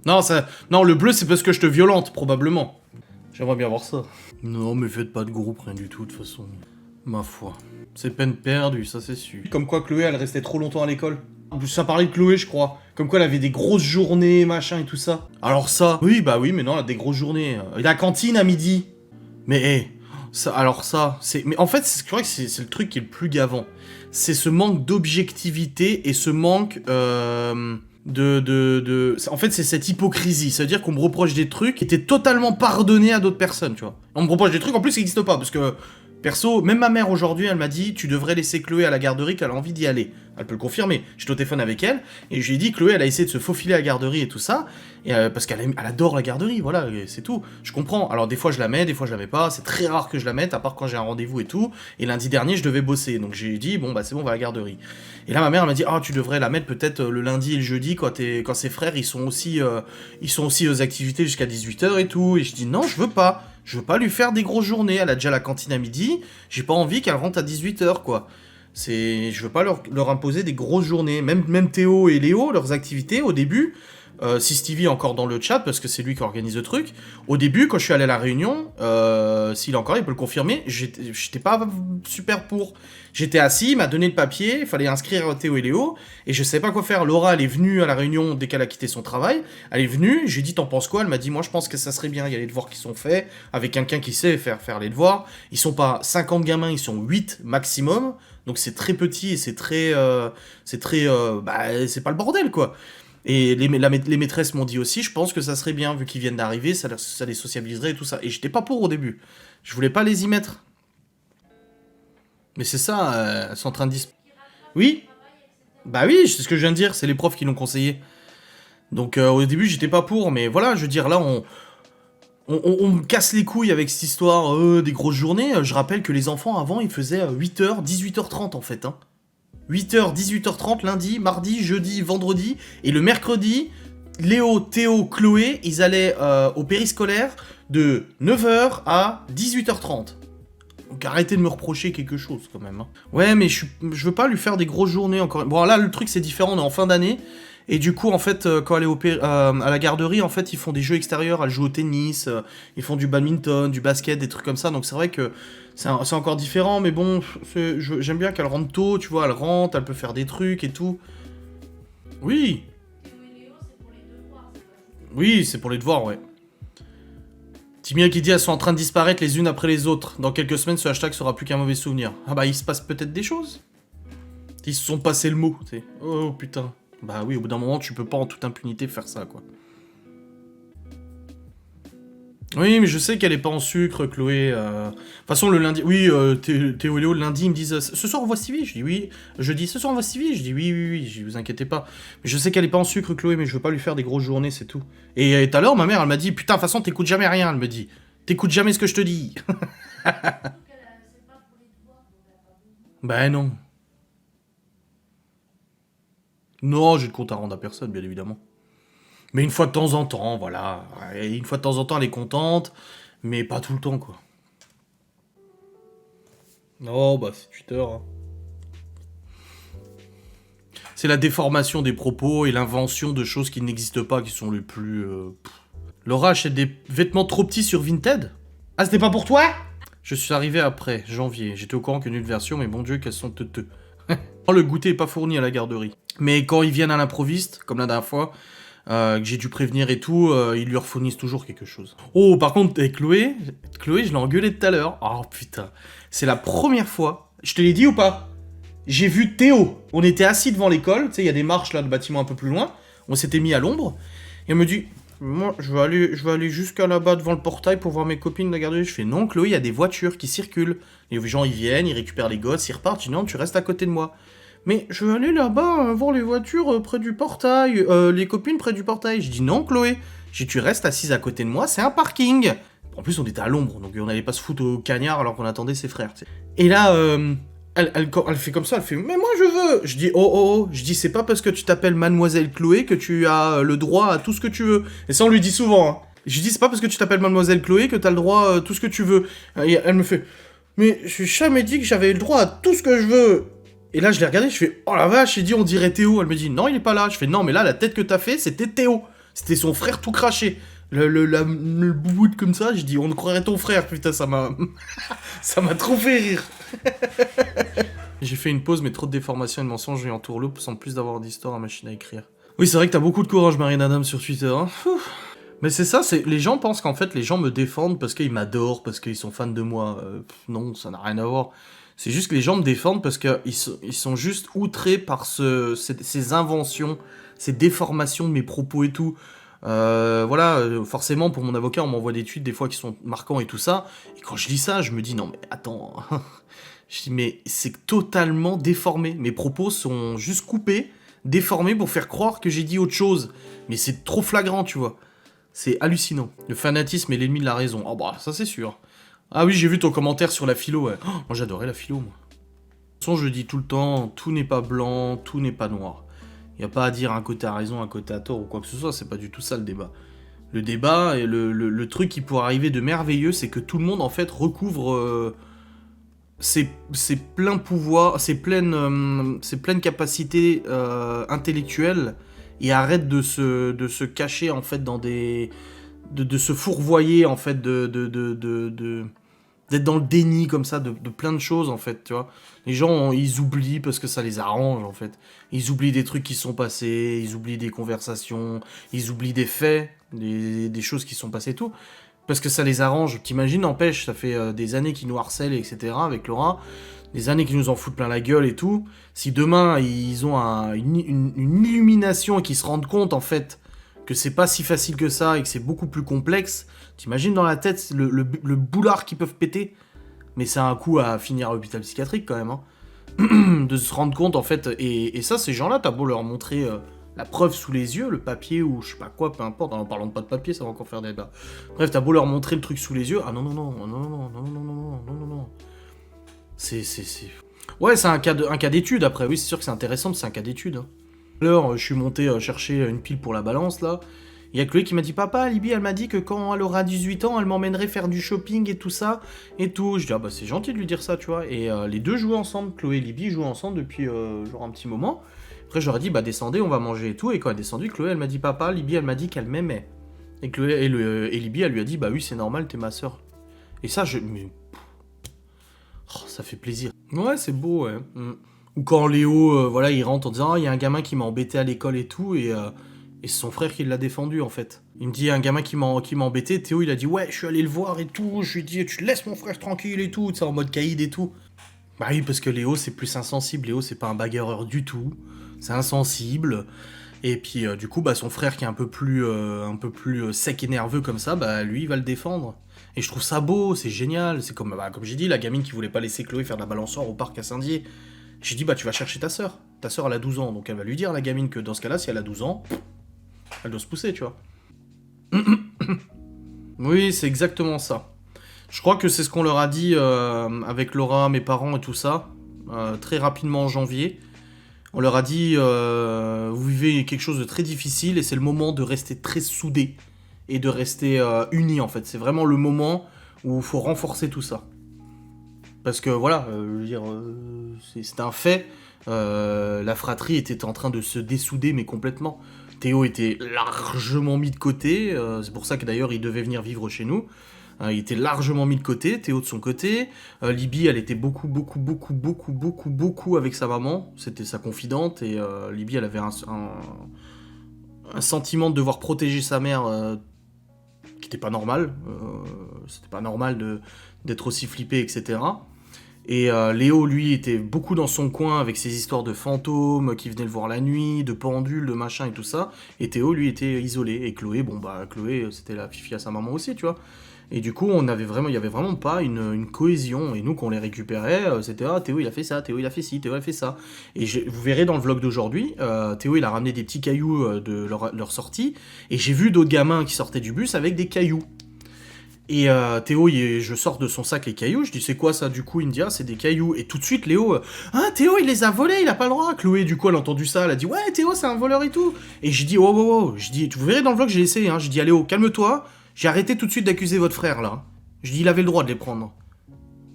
Non, le bleu, c'est parce que je te violente, probablement. J'aimerais bien voir ça. Non, mais faites pas de groupe, rien du tout, de toute façon. Ma foi. C'est peine perdue, ça c'est sûr. Comme quoi Chloé, elle restait trop longtemps à l'école. En plus, ça parlait de Chloé, je crois. Comme quoi elle avait des grosses journées, machin et tout ça. Alors ça, oui, bah oui, mais non, elle a des grosses journées. Et la cantine à midi. Mais hé, ça, alors ça, c'est... Mais en fait, je crois que c'est le truc qui est le plus gavant. C'est ce manque d'objectivité et ce manque... En fait, c'est cette hypocrisie. Ça veut dire qu'on me reproche des trucs qui étaient totalement pardonnés à d'autres personnes, tu vois. On me reproche des trucs, en plus, qui n'existent pas, parce que... Perso, même ma mère aujourd'hui, elle m'a dit tu devrais laisser Chloé à la garderie qu'elle a envie d'y aller. Elle peut le confirmer. J'étais au téléphone avec elle et je lui ai dit Chloé, elle a essayé de se faufiler à la garderie et tout ça, et parce qu'elle adore la garderie, voilà, c'est tout. Je comprends. Alors des fois je la mets, des fois je la mets pas. C'est très rare que je la mette, à part quand j'ai un rendez-vous et tout. Et lundi dernier, je devais bosser, donc j'ai dit bon bah c'est bon, on va à la garderie. Et là ma mère elle m'a dit tu devrais la mettre peut-être le lundi et le jeudi quand ses frères ils sont aussi aux activités jusqu'à 18h et tout. Et je dis non, je veux pas. Je veux pas lui faire des grosses journées, elle a déjà la cantine à midi, j'ai pas envie qu'elle rentre à 18h, quoi. Je veux pas leur imposer des grosses journées. Même Théo et Léo, leurs activités, au début, si Stevie est encore dans le chat, parce que c'est lui qui organise le truc, au début, quand je suis allé à la réunion, s'il est encore là, il peut le confirmer, j'étais pas super pour. J'étais assis, il m'a donné le papier, il fallait inscrire Théo et Léo, et je savais pas quoi faire. Laura, elle est venue à la réunion dès qu'elle a quitté son travail, elle est venue, j'ai dit t'en penses quoi? Elle m'a dit moi je pense que ça serait bien, il y a les devoirs qui sont faits, avec quelqu'un qui sait faire les devoirs, ils sont pas 50 gamins, ils sont 8 maximum, donc c'est très petit et c'est c'est pas le bordel quoi. Et les maîtresses m'ont dit aussi, je pense que ça serait bien, vu qu'ils viennent d'arriver, ça les sociabiliserait et tout ça. Et j'étais pas pour au début. Je voulais pas les y mettre. Mais c'est ça, elles sont en train de dire... Oui. Bah oui, c'est ce que je viens de dire, c'est les profs qui l'ont conseillé. Donc au début, j'étais pas pour, mais voilà, je veux dire, là, on me casse les couilles avec cette histoire des grosses journées. Je rappelle que les enfants, avant, ils faisaient 8h, 18h30 en fait, hein. 8h, 18h30, lundi, mardi, jeudi, vendredi. Et le mercredi, Léo, Théo, Chloé, ils allaient au périscolaire de 9h à 18h30. Donc arrêtez de me reprocher quelque chose quand même. Hein. Ouais, mais je veux pas lui faire des grosses journées encore. Bon, là, le truc, c'est différent, on est en fin d'année. Et du coup, en fait, quand elle est à la garderie, en fait, ils font des jeux extérieurs. Elle joue au tennis, ils font du badminton, du basket, des trucs comme ça. Donc c'est vrai que c'est encore différent. Mais bon, j'aime bien qu'elle rentre tôt, tu vois. Elle rentre, elle peut faire des trucs et tout. Oui. Oui, c'est pour les devoirs, ouais. Timia qui dit elles sont en train de disparaître les unes après les autres. Dans quelques semaines, ce hashtag sera plus qu'un mauvais souvenir. Ah bah, il se passe peut-être des choses. Ils se sont passés le mot, tu sais. Oh putain. Bah oui, au bout d'un moment, tu peux pas en toute impunité faire ça, quoi. Oui, mais je sais qu'elle est pas en sucre, Chloé. De toute façon, le lundi... Oui, Théo et Léo, le lundi, ils me disent ce soir, on voit Stevie ?» Je dis « Oui. » Je dis « Ce soir, on voit Stevie ?» Je dis « Oui, oui, oui, je vous inquiétez pas. » Mais je sais qu'elle est pas en sucre, Chloé, mais je veux pas lui faire des grosses journées, c'est tout. Et tout à l'heure, ma mère, elle m'a dit « Putain, de toute façon, t'écoutes jamais rien, elle me dit. T'écoutes jamais ce que je te dis. » Ben non. Non, j'ai de compte à rendre à personne, bien évidemment. Mais une fois de temps en temps, voilà. Et une fois de temps en temps, elle est contente, mais pas tout le temps, quoi. Oh, bah, c'est Twitter, hein. C'est la déformation des propos et l'invention de choses qui n'existent pas qui sont les plus... Laura achète des vêtements trop petits sur Vinted. Ah, c'était pas pour toi? Je suis arrivé après, janvier. J'étais au courant qu'une autre version, mais bon Dieu, qu'elles sont teuteux. Le goûter est pas fourni à la garderie. Mais quand ils viennent à l'improviste, comme la dernière fois, que j'ai dû prévenir et tout, ils lui refournissent toujours quelque chose. Oh, par contre, avec Chloé, je l'ai engueulé tout à l'heure. Oh putain, c'est la première fois. Je te l'ai dit ou pas? J'ai vu Théo. On était assis devant l'école, tu sais, il y a des marches là, de bâtiment un peu plus loin. On s'était mis à l'ombre. Et elle me dit, moi, je vais aller jusqu'à là-bas devant le portail pour voir mes copines de la garderie. Je fais, non, Chloé, il y a des voitures qui circulent. Les gens, ils viennent, ils récupèrent les gosses, ils repartent. Je dis, non, tu restes à côté de moi. Mais je vais aller là-bas voir les voitures près du portail, les copines près du portail. Je dis non, Chloé. Je dis tu restes assise à côté de moi, c'est un parking. En plus, on était à l'ombre, donc on n'allait pas se foutre au cagnard alors qu'on attendait ses frères. T'sais. Et là, elle fait comme ça, elle fait mais moi je veux. Je dis oh. Je dis c'est pas parce que tu t'appelles Mademoiselle Chloé que tu as le droit à tout ce que tu veux. Et ça, on lui dit souvent. Hein. Je dis c'est pas parce que tu t'appelles Mademoiselle Chloé que t'as le droit à tout ce que tu veux. Et elle me fait mais je jamais dit que j'avais le droit à tout ce que je veux. Et là, je l'ai regardé, je fais oh la vache, j'ai dit on dirait Théo. Elle me dit non, il est pas là. Je fais non, mais là, la tête que t'as fait, c'était Théo. C'était son frère tout craché. Le bout comme ça, je dis on croirait ton frère. Putain, ça m'a trop fait rire. J'ai fait une pause, mais trop de déformations et de mensonges et en tourloupe, sans plus d'avoir d'histoire à machine à écrire. Oui, c'est vrai que t'as beaucoup de courage, Marine Adam, sur Twitter. Hein. Mais c'est ça, les gens pensent qu'en fait, les gens me défendent parce qu'ils m'adorent, parce qu'ils sont fans de moi. Non, ça n'a rien à voir. C'est juste que les gens me défendent parce qu'ils sont juste outrés par ces inventions, ces déformations de mes propos et tout. Voilà, forcément, pour mon avocat, on m'envoie des tweets des fois qui sont marquants et tout ça. Et quand je lis ça, je me dis, non mais attends... Je dis, mais c'est totalement déformé. Mes propos sont juste coupés, déformés pour faire croire que j'ai dit autre chose. Mais c'est trop flagrant, tu vois. C'est hallucinant. Le fanatisme est l'ennemi de la raison. Oh bah, ça c'est sûr. Ah oui, j'ai vu ton commentaire sur la philo, ouais. Oh, moi j'adorais la philo, moi. De toute façon, je dis tout le temps, tout n'est pas blanc, tout n'est pas noir. Y a pas à dire un côté a raison, un côté a tort ou quoi que ce soit, c'est pas du tout ça le débat. Le débat, et le truc qui pourrait arriver de merveilleux, c'est que tout le monde, en fait, recouvre... ses pleins pouvoirs, ses pleines capacités intellectuelles et arrête de se cacher en fait dans des de se fourvoyer en fait d'être dans le déni comme ça de plein de choses en fait, tu vois. Les gens ils oublient parce que ça les arrange en fait. Ils oublient des trucs qui sont passés, ils oublient des conversations, ils oublient des faits, des choses qui sont passées et tout. Parce que ça les arrange. T'imagines, n'empêche, ça fait des années qu'ils nous harcèlent, etc. avec Laura. Des années qu'ils nous en foutent plein la gueule et tout. Si demain, ils ont une illumination et qu'ils se rendent compte, en fait, que c'est pas si facile que ça et que c'est beaucoup plus complexe, t'imagines dans la tête le boulard qu'ils peuvent péter. Mais c'est un coup à finir à l'hôpital psychiatrique, quand même. Hein. De se rendre compte, en fait. Et ça, ces gens-là, t'as beau leur montrer... la preuve sous les yeux, le papier ou je sais pas quoi, peu importe, en parlant de pas de papier, ça va encore faire des débats. Bref, t'as beau leur montrer le truc sous les yeux, ah non, non, non, non, non, non, non, non, non, non, non, non. C'est... Ouais, c'est un cas d'étude, après, oui, c'est sûr que c'est intéressant, mais c'est un cas d'étude. Hein. Alors, je suis monté chercher une pile pour la balance, là. Il y a Chloé qui m'a dit, papa, Libby, elle m'a dit que quand elle aura 18 ans, elle m'emmènerait faire du shopping et tout ça, et tout. Je dis, ah bah c'est gentil de lui dire ça, tu vois. Et les deux jouaient ensemble, Chloé et Libby jouaient ensemble depuis genre un petit moment. Après, j'aurais dit, bah descendez, on va manger et tout. Et quand elle est descendue, Chloé, elle m'a dit, papa, Libby, elle m'a dit qu'elle m'aimait. Et Chloé et Libby, elle lui a dit, bah oui, c'est normal, t'es ma sœur. Et ça, mais... Oh, ça fait plaisir. Ouais, c'est beau, ouais. Ou quand Léo, voilà, il rentre en disant, il y a un gamin qui m'a embêté à l'école et tout, et c'est son frère qui l'a défendu, en fait. Il me dit, un gamin qui m'a embêté, Théo, il a dit, ouais, je suis allé le voir et tout, je lui ai dit, tu laisses mon frère tranquille et tout, tu sais, en mode caïd et tout. Bah oui, parce que Léo, c'est plus insensible. Léo, c'est pas un bagarreur du tout. C'est insensible. Et puis, du coup, bah, son frère qui est un peu plus sec et nerveux comme ça, bah, lui, il va le défendre. Et je trouve ça beau, c'est génial. C'est comme, bah, comme j'ai dit, la gamine qui voulait pas laisser Chloé faire de la balançoire au parc à Saint-Dié. J'ai dit, bah, tu vas chercher ta sœur. Ta sœur, elle a 12 ans. Donc, elle va lui dire, la gamine, que dans ce cas-là, si elle a 12 ans, elle doit se pousser, tu vois. Oui, c'est exactement ça. Je crois que c'est ce qu'on leur a dit avec Laura, mes parents et tout ça, très rapidement en janvier. On leur a dit, vous vivez quelque chose de très difficile et c'est le moment de rester très soudés et de rester unis en fait. C'est vraiment le moment où il faut renforcer tout ça. Parce que voilà, je veux dire, c'est un fait, la fratrie était en train de se dessouder mais complètement. Théo était largement mis de côté, c'est pour ça que d'ailleurs il devait venir vivre chez nous. Il était largement mis de côté, Théo de son côté. Libby, elle était beaucoup avec sa maman. C'était sa confidente. Et Libby, elle avait un sentiment de devoir protéger sa mère qui n'était pas normal. C'était pas normal d'être aussi flippé, etc. Et Léo, lui, était beaucoup dans son coin avec ses histoires de fantômes qui venaient le voir la nuit, de pendules, de machin et tout ça. Et Théo, lui, était isolé. Et Chloé, bon bah, Chloé, c'était la fifi à sa maman aussi, tu vois. Et du coup, il y avait vraiment pas une cohésion. Et nous, quand on les récupérait, c'était ah, Théo il a fait ça, Théo il a fait ci, Théo il a fait ça. Et vous verrez dans le vlog d'aujourd'hui, Théo il a ramené des petits cailloux de leur sortie. Et j'ai vu d'autres gamins qui sortaient du bus avec des cailloux. Et Théo, je sors de son sac les cailloux, je dis c'est quoi ça du coup, il me dit ah c'est des cailloux. Et tout de suite Léo, ah Théo il les a volés, il a pas le droit. Chloé du coup elle a entendu ça, elle a dit ouais Théo c'est un voleur et tout. Et je dis oh, oh, oh, je dis, vous verrez dans le vlog j'ai essayé, hein. Je dis allez Léo calme-toi. J'ai arrêté tout de suite d'accuser votre frère, là. Je dis, il avait le droit de les prendre.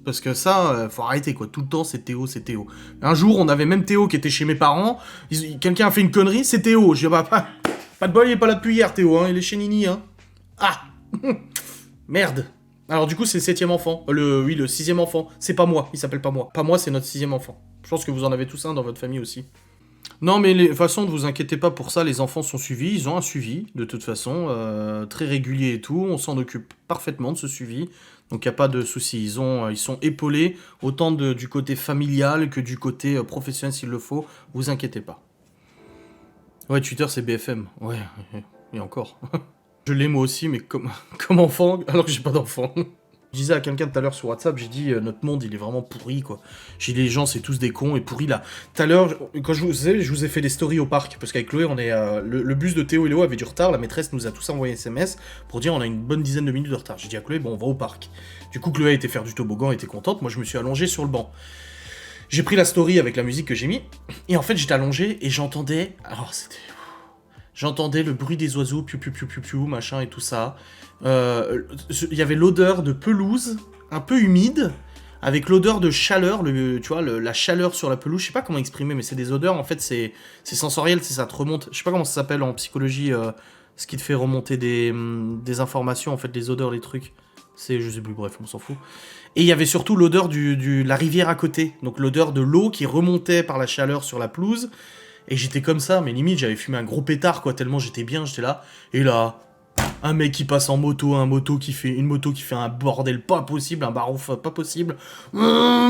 Parce que ça, faut arrêter, quoi. Tout le temps, c'est Théo, c'est Théo. Un jour, on avait même Théo qui était chez mes parents. Quelqu'un a fait une connerie, c'est Théo. Je dis, bah, pas de bol, il est pas là depuis hier, Théo, hein. Il est chez Nini, hein. Ah. Merde. Alors du coup, c'est le 7ème enfant. Oui, le 6ème enfant. C'est pas moi, il s'appelle pas moi. Pas moi, c'est notre 6ème enfant. Je pense que vous en avez tous un dans votre famille aussi. Non, mais de toute façon, ne vous inquiétez pas pour ça, les enfants sont suivis, ils ont un suivi, de toute façon, très régulier et tout, on s'en occupe parfaitement de ce suivi, donc il n'y a pas de souci, ils sont épaulés, autant du côté familial que du côté professionnel s'il le faut, vous inquiétez pas. Ouais, Twitter c'est BFM, ouais, et encore. Je l'ai moi aussi, mais comme enfant, alors que j'ai pas d'enfant. Je disais à quelqu'un tout à l'heure sur WhatsApp, j'ai dit notre monde il est vraiment pourri quoi. J'ai dit les gens c'est tous des cons et pourris là. Tout à l'heure, quand je vous ai fait des stories au parc, parce qu'avec Chloé on est le bus de Théo et Léo avait du retard, la maîtresse nous a tous envoyé SMS pour dire on a une bonne dizaine de minutes de retard. J'ai dit à Chloé bon on va au parc. Du coup Chloé a été faire du toboggan, était contente, moi je me suis allongé sur le banc. J'ai pris la story avec la musique que j'ai mis, et en fait j'étais allongé et j'entendais, alors c'était... J'entendais le bruit des oiseaux, piou piou piou piou piou, machin et tout ça. Il y avait l'odeur de pelouse, un peu humide, avec l'odeur de chaleur, tu vois, la chaleur sur la pelouse. Je sais pas comment exprimer, mais c'est des odeurs, en fait, c'est sensoriel, ça te remonte. Je sais pas comment ça s'appelle en psychologie, ce qui te fait remonter des informations, en fait, les odeurs, les trucs. Je sais plus, bref, on s'en fout. Et il y avait surtout l'odeur de la rivière à côté, donc l'odeur de l'eau qui remontait par la chaleur sur la pelouse. Et j'étais comme ça, mais limite j'avais fumé un gros pétard quoi, tellement j'étais bien, j'étais là. Et là, un mec qui passe en moto, une moto qui fait un bordel pas possible, un barouf pas possible,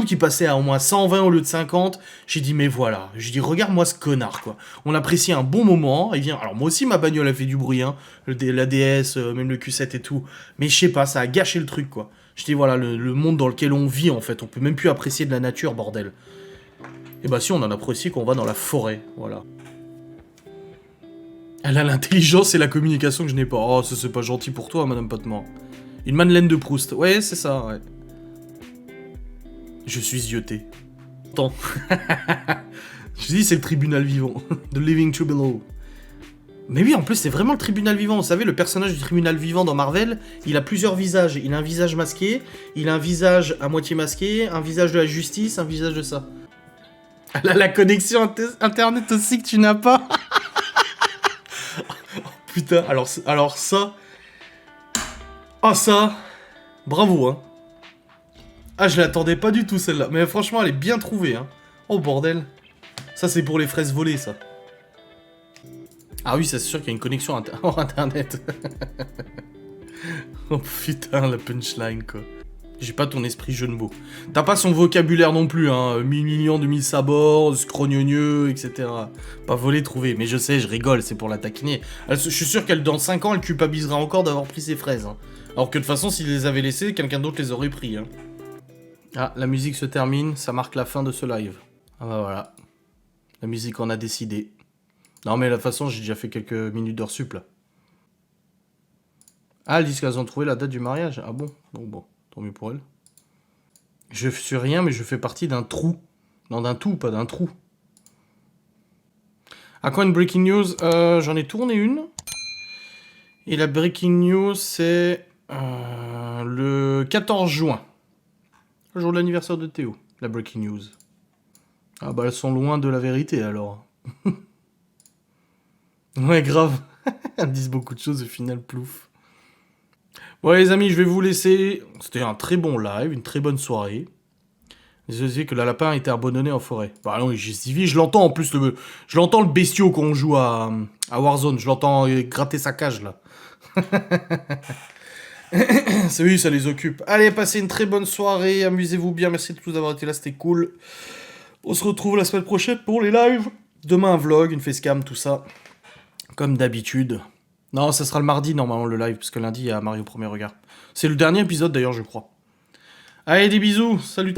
qui passait à au moins 120 au lieu de 50. J'ai dit mais voilà, j'ai dit regarde-moi ce connard quoi. On apprécie un bon moment, il vient. Alors moi aussi ma bagnole a fait du bruit, hein, la DS, même le Q7 et tout. Mais je sais pas, ça a gâché le truc quoi. Je dis voilà le monde dans lequel on vit en fait, on peut même plus apprécier de la nature bordel. Et bah si, on en apprécie qu'on va dans la forêt, voilà. Elle a l'intelligence et la communication que je n'ai pas. Oh, ça c'est pas gentil pour toi, Madame Potement. Une Madeleine de Proust. Ouais, c'est ça, ouais. Je suis zioté. Attends. Je dis, c'est le tribunal vivant. The Living Tribunal. Mais oui, en plus, c'est vraiment le tribunal vivant. Vous savez, le personnage du tribunal vivant dans Marvel, il a plusieurs visages. Il a un visage masqué, il a un visage à moitié masqué, un visage de la justice, un visage de ça. Elle a la connexion internet aussi que tu n'as pas. Oh, putain, alors ça... Ah ça... Bravo, hein. Ah, je l'attendais pas du tout, celle-là. Mais franchement, elle est bien trouvée, hein. Oh, bordel. Ça, c'est pour les fraises volées, ça. Ah oui, ça, c'est sûr qu'il y a une connexion internet. Oh, putain, la punchline, quoi. J'ai pas ton esprit jeu de mots. T'as pas son vocabulaire non plus, hein. 1000 millions de 1000 sabords, scrognonieux, etc. Pas volé, trouvé. Mais je sais, je rigole, c'est pour la taquiner. Je suis sûr qu'elle, dans 5 ans, elle culpabilisera encore d'avoir pris ses fraises. Hein. Alors que de toute façon, s'il les avait laissées, quelqu'un d'autre les aurait pris. Hein. Ah, la musique se termine, ça marque la fin de ce live. Ah bah voilà. La musique en a décidé. Non mais de toute façon, j'ai déjà fait quelques minutes d'heure sup, là. Ah, elles disent qu'elles ont trouvé la date du mariage. Ah bon? Donc bon. Tant mieux pour elle. Je suis rien, mais je fais partie d'un trou. Non, d'un tout, pas d'un trou. À quoi une breaking news? J'en ai tourné une. Et la breaking news, c'est le 14 juin. Le jour de l'anniversaire de Théo. La breaking news. Ah bah, elles sont loin de la vérité, alors. Ouais, grave. Elles disent beaucoup de choses, au final, plouf. Ouais les amis, je vais vous laisser. C'était un très bon live, une très bonne soirée. Désolé que le lapin était abandonné en forêt. Bah non, je l'entends en plus, je l'entends le bestiau qu'on joue à Warzone. Je l'entends gratter sa cage là. Oui, ça les occupe. Allez, passez une très bonne soirée, amusez-vous bien, merci de tous d'avoir été là, c'était cool. On se retrouve la semaine prochaine pour les lives. Demain un vlog, une facecam, tout ça. Comme d'habitude. Non, ça sera le mardi, normalement, le live, parce que lundi, il y a Mario au premier regard. C'est le dernier épisode, d'ailleurs, je crois. Allez, des bisous, salut.